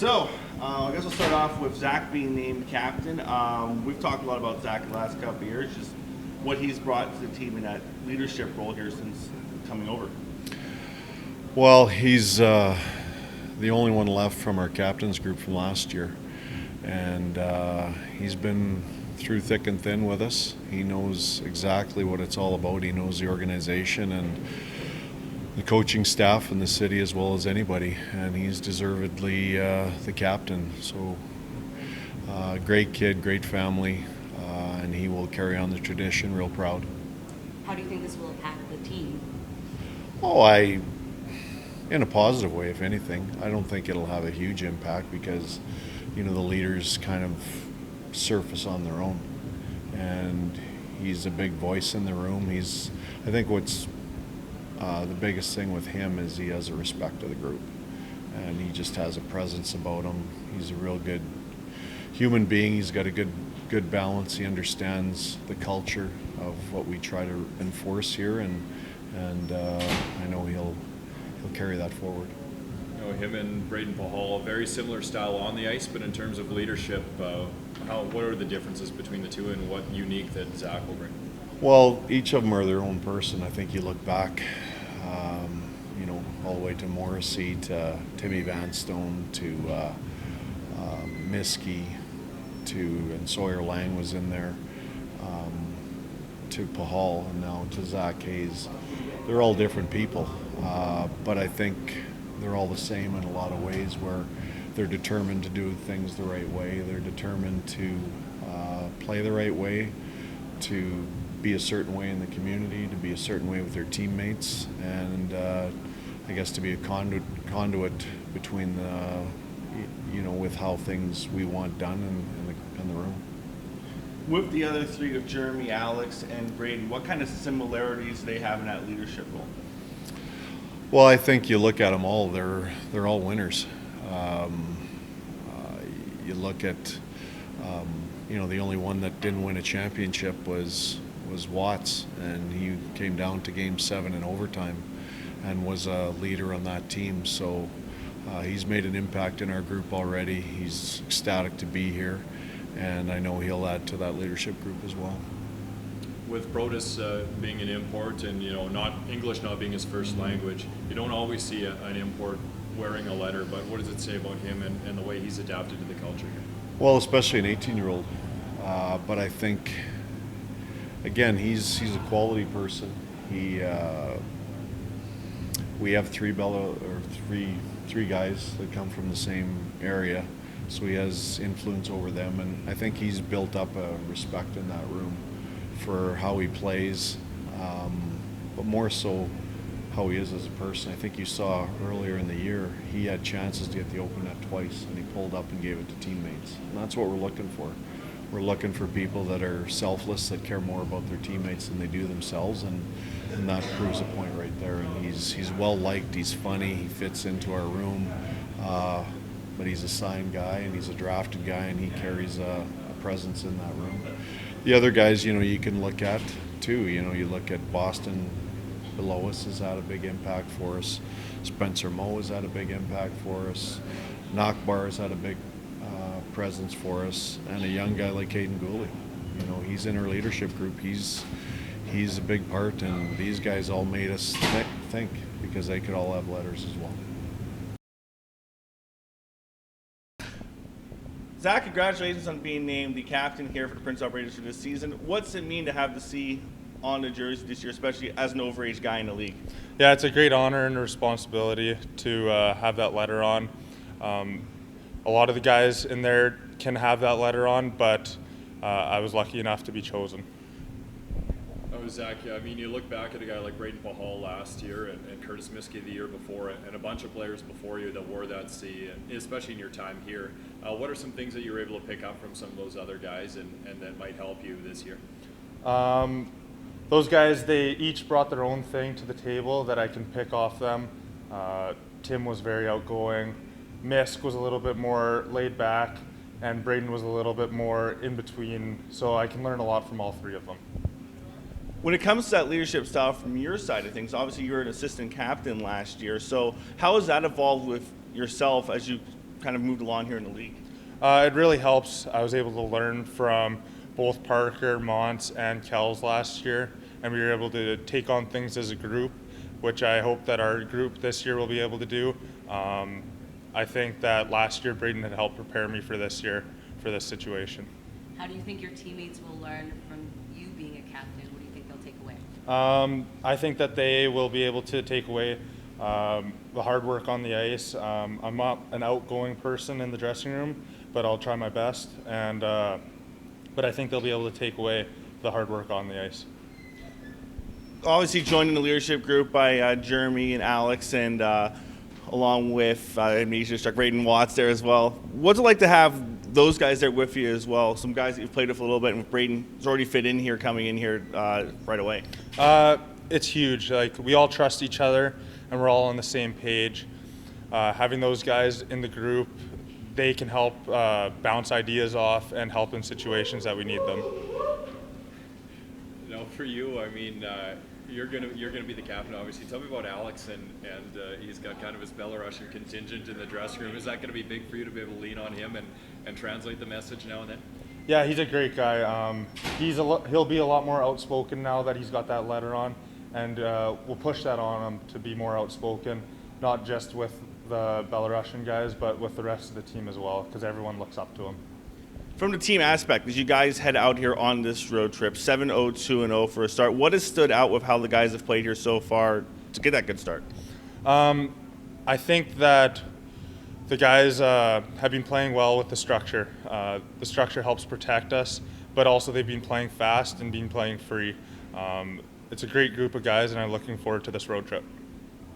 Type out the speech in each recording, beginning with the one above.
So, I guess we'll start off with Zack being named captain. We've talked a lot about Zack the last couple of years, just what he's brought to the team in that leadership role here since coming over. Well, he's the only one left from our captains group from last year, and he's been through thick and thin with us. He knows exactly what it's all about. He knows the organization and the coaching staff in the city as well as anybody, and he's deservedly the captain. So, great kid, great family, and he will carry on the tradition. Real proud. How do you think this will impact the team? In a positive way, if anything. I don't think it'll have a huge impact because, the leaders kind of surface on their own, and he's a big voice in the room. I think what's the biggest thing with him is he has a respect of the group, and he just has a presence about him. He's a real good human being. He's got a good balance. He understands the culture of what we try to enforce here, and I know he'll carry that forward. Him and Braden Pahal, a very similar style on the ice, but in terms of leadership, what are the differences between the two, and what unique that Zack will bring? Well, each of them are their own person. I think you look back, all the way to Morrissey, to Timmy Vanstone, to Miskey, and Sawyer Lang was in there, to Pahal, and now to Zack Hayes. They're all different people, but I think they're all the same in a lot of ways, where they're determined to do things the right way. They're determined to play the right way, to be a certain way in the community, to be a certain way with their teammates, and I guess to be a conduit between with how things we want done in the room. With the other three of Jeremy, Alex, and Braden, what kind of similarities do they have in that leadership role? Well, I think you look at them all; they're all winners. You look at the only one that didn't win a championship was Watts, and he came down to Game 7 in overtime and was a leader on that team. So he's made an impact in our group already. He's ecstatic to be here, and I know he'll add to that leadership group as well. With Brodus being an import, and not English not being his first language, you don't always see an import wearing a letter. But what does it say about him and the way he's adapted to the culture here? Well, especially an 18-year-old, but I think again he's a quality person. We have three guys that come from the same area, so he has influence over them, and I think he's built up a respect in that room for how he plays, but more so how he is as a person. I think you saw earlier in the year he had chances to get the open net twice, and he pulled up and gave it to teammates, and that's what we're looking for. We're looking for people that are selfless, that care more about their teammates than they do themselves, and that proves a point right there. And he's well liked, he's funny, he fits into our room, but he's a signed guy and he's a drafted guy, and he carries a presence in that room. The other guys, you can look at too. You look at Boston below us has had a big impact for us. Spencer Moe has had a big impact for us. Knockbar has had a big presence for us, and a young guy like Caden Gooley. He's in our leadership group. He's a big part, and these guys all made us think because they could all have letters as well. Zack, congratulations on being named the captain here for the Prince Albert Raiders for this season. What's it mean to have the C on the jersey this year, especially as an overage guy in the league? Yeah, it's a great honor and responsibility to have that letter on. A lot of the guys in there can have that letter on, but I was lucky enough to be chosen. Zack, you look back at a guy like Braden Pahal last year and Curtis Miskey the year before, and a bunch of players before you that wore that C, especially in your time here. What are some things that you were able to pick up from some of those other guys and that might help you this year? Those guys, they each brought their own thing to the table that I can pick off them. Tim was very outgoing. Misk was a little bit more laid back, and Braden was a little bit more in between, so I can learn a lot from all three of them. When it comes to that leadership style from your side of things, obviously you were an assistant captain last year, so how has that evolved with yourself as you kind of moved along here in the league? It really helps. I was able to learn from both Parker, Mont, and Kells last year, and we were able to take on things as a group, which I hope that our group this year will be able to do. I think that last year Braden had helped prepare me for this year, for this situation. How do you think your teammates will learn from you being a captain? What do you think they'll take away? I think that they will be able to take away the hard work on the ice. I'm not an outgoing person in the dressing room, but I'll try my best. And but I think they'll be able to take away the hard work on the ice. Obviously joined in the leadership group by Jeremy and Alex, and along with Amnesia struck Braden Watts there as well. What's it like to have those guys there with you as well? Some guys that you've played with a little bit, and Braden's already fit in here, coming in here right away. It's huge. Like, we all trust each other, and we're all on the same page. Having those guys in the group, they can help bounce ideas off and help in situations that we need them. You know, for you, I mean, you're gonna be the captain, obviously. Tell me about Alex, and he's got kind of his Belarusian contingent in the dressing room. Is that going to be big for you to be able to lean on him and translate the message now and then? Yeah, he's a great guy. He'll be a lot more outspoken now that he's got that letter on, and we'll push that on him to be more outspoken, not just with the Belarusian guys, but with the rest of the team as well, because everyone looks up to him. From the team aspect, as you guys head out here on this road trip, 7-0-2-0 for a start, what has stood out with how the guys have played here so far to get that good start? I think that the guys have been playing well with the structure. The structure helps protect us, but also they've been playing fast and been playing free. It's a great group of guys, and I'm looking forward to this road trip.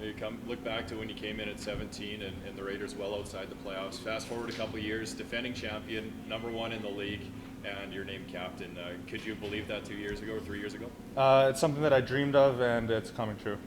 You look back to when you came in at 17 and the Raiders well outside the playoffs. Fast forward a couple years, defending champion, #1 in the league, and you're named captain. Could you believe that 2 years ago or 3 years ago? It's something that I dreamed of, and it's coming true.